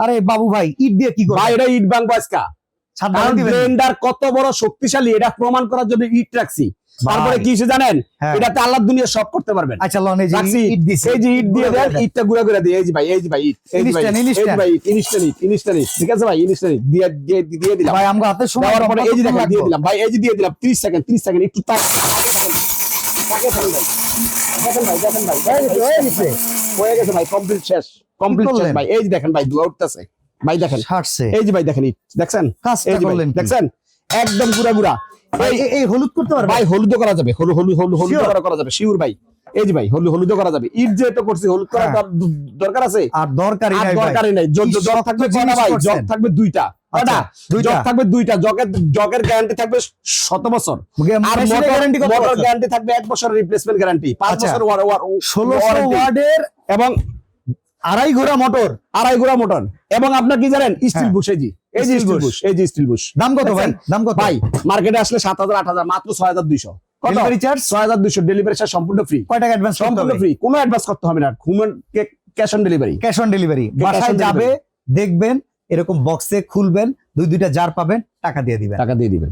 আরে বাবু ভাই ইট দিয়ে কি করবে? ভাই এটা ইট ভাঙবো আজকা। কারণ ব্লেন্ডার কত বড় শক্তিশালী এটা প্রমাণ করার জন্য ইট রাখছি। তারপরে কি হইছে জানেন, এটাতে আল্লাহ দুনিয়া সব করতে পারবেন। আচ্ছা লন এই যে ইট দিছি, এই যে ইট দিয়ে দেন, ইটটা গুঁড়া করে দিই। এই যে ভাই, এই যে ভাই ইট, এই যে ভাই, এই যে ভাই ইনস্ট্যান্ট ইট, ঠিক আছে ভাই, ইনস্ট্যান্ট দিয়ে দিয়ে দিলাম ভাই আমরা হাতে সময় দেওয়ার পরে এই যে দেখেন দিয়ে দিলাম ভাই, এই যে দিয়ে দিলাম 30 সেকেন্ড একটু তাকে থাকেন ভাই, দেখেন ভাই, দেখেন ভাই, হয়ে গেছে ভাই, কমপ্লিট শেষ ভাই। এই যে দেখেন ভাই ধোঁয়া উঠতেছে ভাই, দেখেন ছাড়ছে। এই যে ভাই দেখেন ইট দেখছেন, কাজটা এই যে ভাই করলেন কি? দেখছেন একদম গুড়া ভাই। এই হলুদ করতে পারবে ভাই হলুদ করা যাবে, হলুদ করা যাবে শিওর ভাই। এই যে ভাই হলুদ করা যাবে। ইট যেহেতু করছি হলুদ করা দরকার আছে, আর দরকারই নাই জগ থাকবে কয়টা ভাই, জগ থাকবে দুইটা, কয়টা জগ থাকবে দুইটা, জগের গ্যারান্টি থাকবে 7 বছর, আর মোটর গ্যারান্টি থাকবে 1 বছরের রিপ্লেসমেন্ট গ্যারান্টি, 5 বছর 1600 ওয়াটের এবং আড়াই ঘোড়া মোটর এবং আপনার কি জানেন স্টিল বুশ, এই যে স্টিল বুশ দাম কত ভাই? দাম কত ভাই? মার্কেটে আসলে 7000 8000, মাত্র 6200। ডেলিভারি চার্জ 6200, ডেলিভারি চার্জ সম্পূর্ণ ফ্রি। কয় টাকা অ্যাডভান্স? সম্পূর্ণ ফ্রি, কোনো অ্যাডভান্স করতে হবে না, cash on delivery. Cash on delivery, বাসায় যাবে, দেখবেন এরকম বক্সে খুলবেন, দুইটা জার পাবেন, টাকা দিয়ে দিবেন।